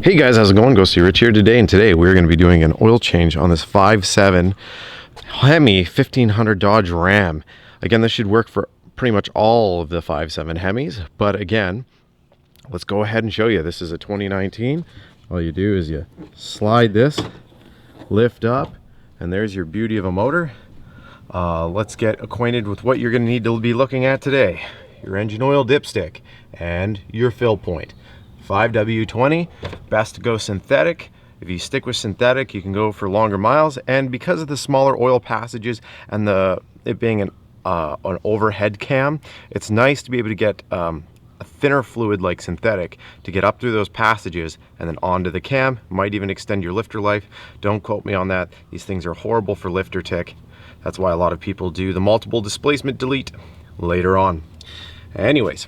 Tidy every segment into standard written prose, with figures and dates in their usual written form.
Hey guys, how's it going? Ghosty Rich here today, and today we're going to be doing an oil change on this 5.7 Hemi 1500 Dodge Ram. Again, this should work for pretty much all of the 5.7 Hemis, but again, let's go ahead and show you. This is a 2019. All you do is you slide this, lift up, and there's your beauty of a motor. Let's get acquainted with what you're going to need to be looking at today. Your engine oil dipstick and your fill point. 5W20, best to go synthetic. If you stick with synthetic, you can go for longer miles, and because of the smaller oil passages and it being an overhead cam, it's nice to be able to get a thinner fluid like synthetic to get up through those passages and then onto the cam. Might even extend your lifter life. Don't quote me on that. These things are horrible for lifter tick. That's why a lot of people do the multiple displacement delete later on. Anyways,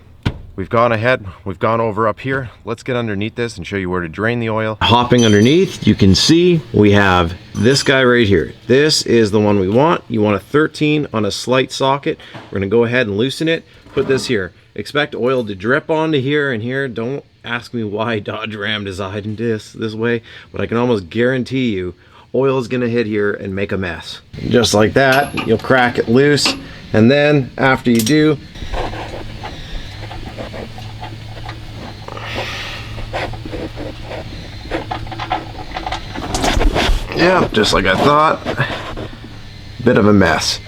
we've gone ahead, we've gone over up here. Let's get underneath this and show you where to drain the oil. Hopping underneath, you can see we have this guy right here. This is the one we want. You want a 13 on a slight socket. We're gonna go ahead and loosen it, put this here. Expect oil to drip onto here and here. Don't ask me why Dodge Ram designed this way, but I can almost guarantee you oil is gonna hit here and make a mess. And just like that, you'll crack it loose, and then after you do, yeah, just like I thought, bit of a mess.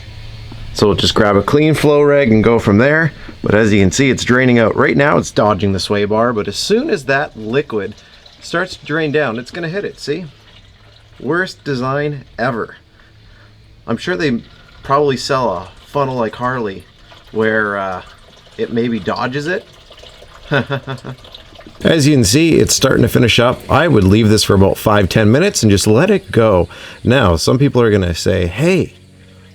So we'll just grab a clean flow rag and go from there. But as you can see, it's draining out. Right now it's dodging the sway bar, but as soon as that liquid starts to drain down, it's gonna hit it, see? Worst design ever. I'm sure they probably sell a funnel like Harley where it maybe dodges it. As you can see, it's starting to finish up. I would leave this for about 5-10 minutes and just let it go. Now, some people are gonna say, hey,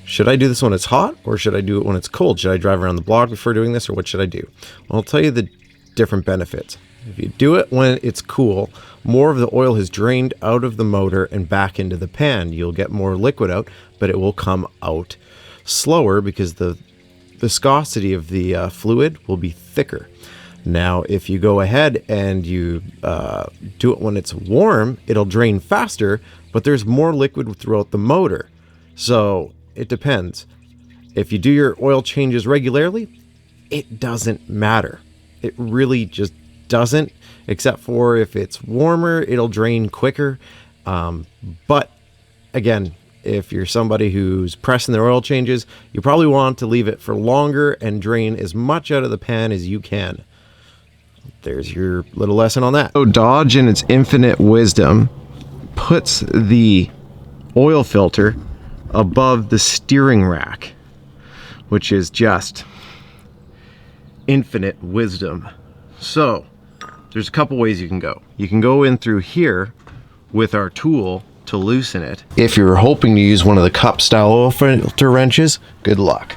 should I do this when it's hot or should I do it when it's cold? Should I drive around the block before doing this, or what should I do? Well, I'll tell you the different benefits. If you do it when it's cool, more of the oil has drained out of the motor and back into the pan. You'll get more liquid out, but it will come out slower because the viscosity of the fluid will be thicker. Now, if you go ahead and you do it when it's warm, it'll drain faster, but there's more liquid throughout the motor. So it depends. If you do your oil changes regularly, it doesn't matter. It really just doesn't, except for if it's warmer, it'll drain quicker. But again, if you're somebody who's pressing their oil changes, you probably want to leave it for longer and drain as much out of the pan as you can. There's your little lesson on that. So Dodge, in its infinite wisdom, puts the oil filter above the steering rack, which is just infinite wisdom. So there's a couple ways you can go. You can go in through here with our tool to loosen it. If you're hoping to use one of the cup style oil filter wrenches, good luck.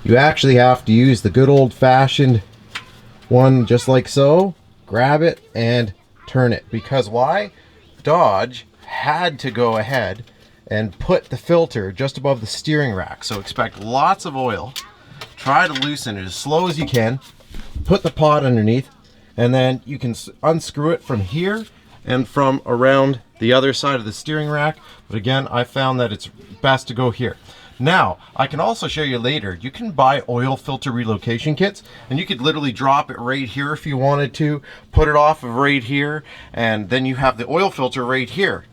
You actually have to use the good old-fashioned one, just like so. Grab it and turn it. Because why? Dodge had to go ahead and put the filter just above the steering rack. So expect lots of oil. Try to loosen it as slow as you can. Put the pot underneath, and then you can unscrew it from here and from around the other side of the steering rack. But again, I found that it's best to go here. Now, I can also show you later, you can buy oil filter relocation kits, and you could literally drop it right here if you wanted to, put it off of right here, and then you have the oil filter right here,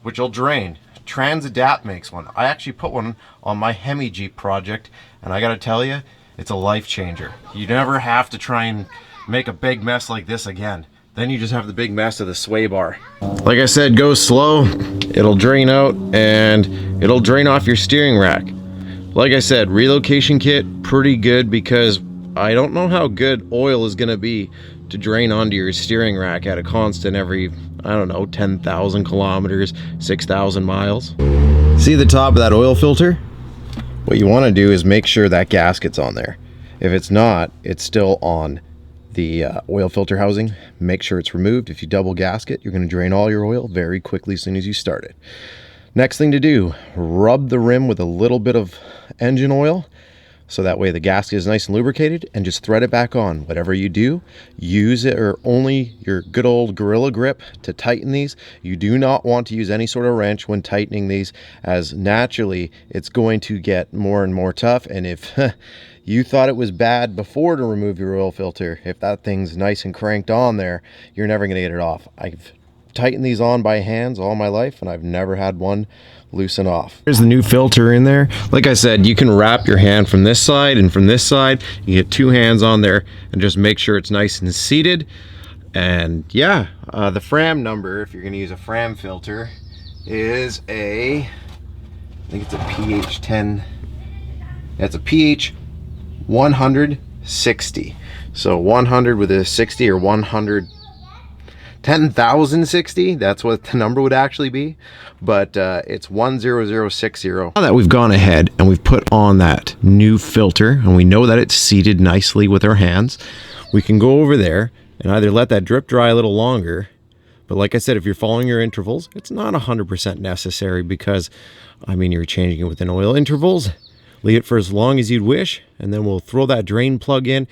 which will drain. Transadapt makes one. I actually put one on my Hemi Jeep project, and I gotta tell you, it's a life changer. You never have to try and make a big mess like this again. Then you just have the big mess of the sway bar. Like I said, go slow, it'll drain out, and it'll drain off your steering rack. Like I said, relocation kit, pretty good, because I don't know how good oil is gonna be to drain onto your steering rack at a constant every, I don't know, 10,000 kilometers, 6,000 miles. See the top of that oil filter? What you wanna do is make sure that gasket's on there. If it's not, it's still on the oil filter housing. Make sure it's removed. If you double gasket, you're going to drain all your oil very quickly as soon as you start it. Next thing to do, rub the rim with a little bit of engine oil so that way the gasket is nice and lubricated, and just thread it back on. Whatever you do, use it or only your good old Gorilla Grip to tighten these. You do not want to use any sort of wrench when tightening these, as naturally it's going to get more and more tough. And if you thought it was bad before to remove your oil filter, if that thing's nice and cranked on there, you're never going to get it off. I've tightened these on by hands all my life, and I've never had one loosen off. There's the new filter in there. Like I said, you can wrap your hand from this side and from this side. You get two hands on there and just make sure it's nice and seated. And yeah, the Fram number, if you're going to use a Fram filter, is I think it's a pH 10. That's a pH 160. So 100 with a 60, or 100 10,060, that's what the number would actually be, but it's 10060. Now that we've gone ahead and we've put on that new filter, and we know that it's seated nicely with our hands, we can go over there and either let that drip dry a little longer. But like I said, if you're following your intervals, it's not 100% necessary, because I mean, you're changing it within oil intervals. Leave it for as long as you'd wish, and then we'll throw that drain plug in.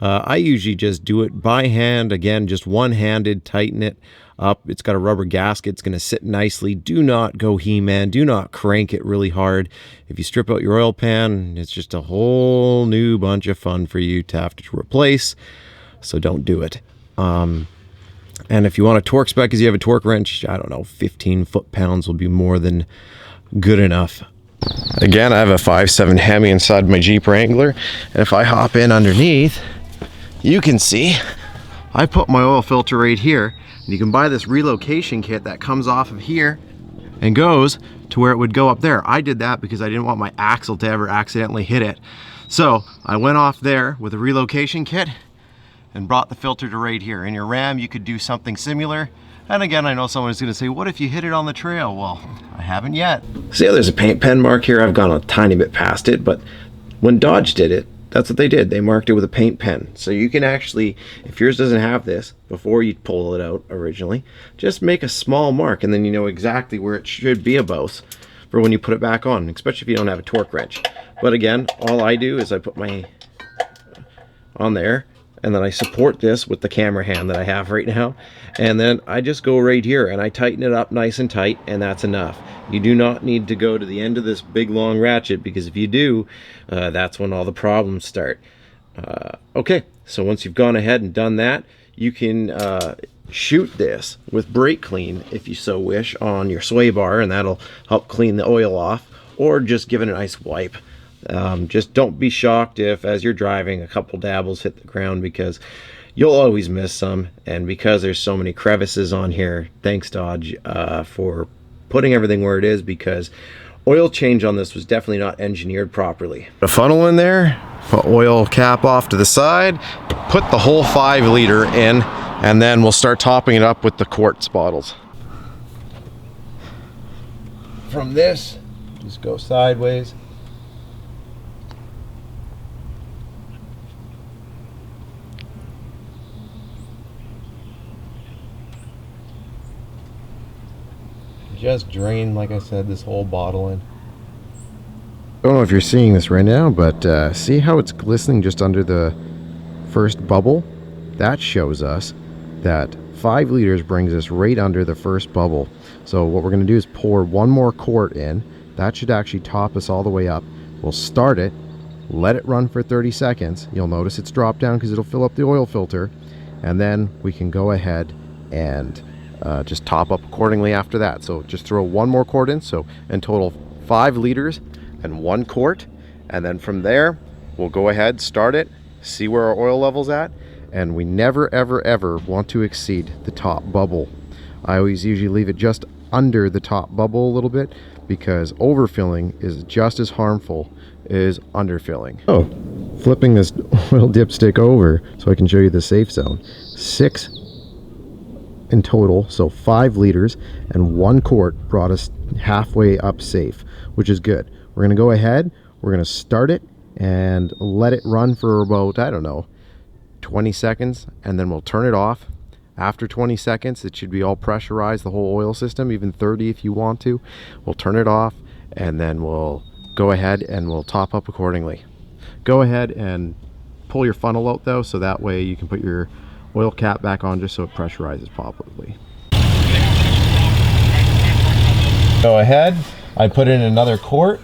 I usually just do it by hand. Again, just one-handed, tighten it up. It's got a rubber gasket. It's going to sit nicely. Do not go He-Man. Do not crank it really hard. If you strip out your oil pan, it's just a whole new bunch of fun for you to have to replace. So don't do it. And if you want a torque spec, because you have a torque wrench, I don't know, 15 foot-pounds will be more than good enough. Again, I have a 5.7 Hemi inside my Jeep Wrangler, and if I hop in underneath, you can see I put my oil filter right here. And you can buy this relocation kit that comes off of here and goes to where it would go up there. I did that because I didn't want my axle to ever accidentally hit it. So I went off there with a relocation kit and brought the filter to right here. In your Ram, you could do something similar. And again, I know someone's gonna say, what if you hit it on the trail? Well, I haven't yet. See how there's a paint pen mark here? I've gone a tiny bit past it, but when Dodge did it, that's what they did. They marked it with a paint pen. So you can actually, if yours doesn't have this, before you pull it out originally, just make a small mark, and then you know exactly where it should be about for when you put it back on, especially if you don't have a torque wrench. But again, all I do is I put my on there, and then I support this with the camera hand that I have right now, and then I just go right here and I tighten it up nice and tight, and that's enough. You do not need to go to the end of this big long ratchet, because if you do, that's when all the problems start. Okay, so once you've gone ahead and done that, you can shoot this with brake clean if you so wish on your sway bar, and that'll help clean the oil off, or just give it a nice wipe. Just don't be shocked if, as you're driving, a couple dabbles hit the ground, because you'll always miss some. And because there's so many crevices on here, thanks Dodge for putting everything where it is, because oil change on this was definitely not engineered properly. A funnel in there, put oil cap off to the side, put the whole 5 liter in, and then we'll start topping it up with the quartz bottles. From this, just go sideways. Just drain, like I said, this whole bottle in. I don't know if you're seeing this right now, but see how it's glistening just under the first bubble? That shows us that 5 liters brings us right under the first bubble. So what we're going to do is pour one more quart in. That should actually top us all the way up. We'll start it, let it run for 30 seconds. You'll notice it's dropped down because it'll fill up the oil filter. And then we can go ahead and just top up accordingly after that. So just throw one more quart in, so in total 5 liters and 1 quart, and then from there we'll go ahead, start it, see where our oil level's at, and we never ever want to exceed the top bubble. I always usually leave it just under the top bubble a little bit, because overfilling is just as harmful as underfilling. Oh, flipping this oil dipstick over so I can show you the safe zone. 6 in total, so 5 liters and 1 quart brought us halfway up safe, which is good. We're gonna go ahead, we're gonna start it and let it run for about, I don't know, 20 seconds, and then we'll turn it off. After 20 seconds, it should be all pressurized, the whole oil system, even 30 if you want to. We'll turn it off, and then we'll go ahead and we'll top up accordingly. Go ahead and pull your funnel out though, so that way you can put your oil cap back on just so it pressurizes properly. Go ahead, I put in another quart.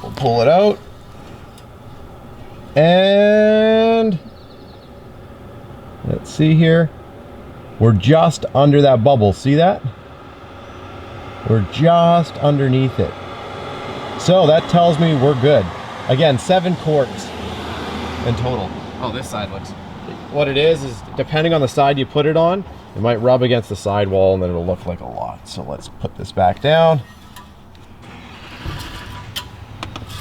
We'll pull it out. And let's see here. We're just under that bubble. See that? We're just underneath it. So that tells me we're good. Again, 7 quarts in total. Oh, this side looks... What it is depending on the side you put it on, it might rub against the sidewall and then it'll look like a lot. So let's put this back down.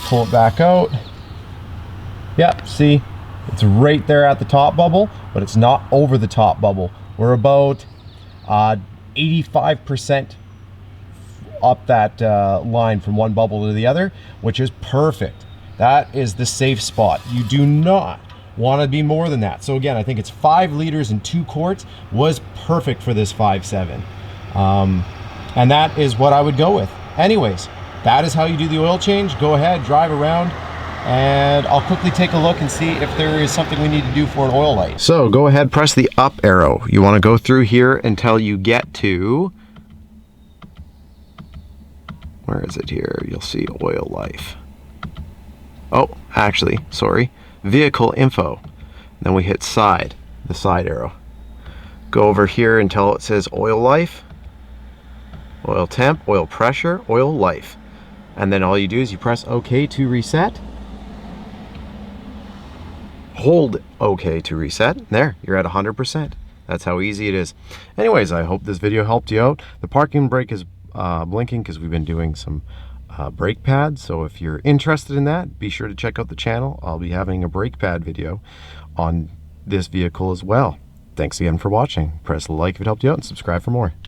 Pull it back out. Yep, see, it's right there at the top bubble, but it's not over the top bubble. We're about 85% up that line from one bubble to the other, which is perfect. That is the safe spot. You do not want to be more than that. So again, I think it's 5 liters and 2 quarts was perfect for this 5.7. And that is what I would go with. Anyways, that is how you do the oil change. Go ahead, drive around, and I'll quickly take a look and see if there is something we need to do for an oil light. So go ahead, press the up arrow. You want to go through here until you get to, where is it here? You'll see oil life. Oh, actually, sorry, vehicle info. Then we hit side, the side arrow. Go over here until it says oil life, oil temp, oil pressure, oil life. And then all you do is you press OK to reset. Hold OK to reset. There, you're at 100%. That's how easy it is. Anyways, I hope this video helped you out. The parking brake is blinking because we've been doing some brake pads. So if you're interested in that, be sure to check out the channel. I'll be having a brake pad video on this vehicle as well. Thanks again for watching. Press like if it helped you out and subscribe for more.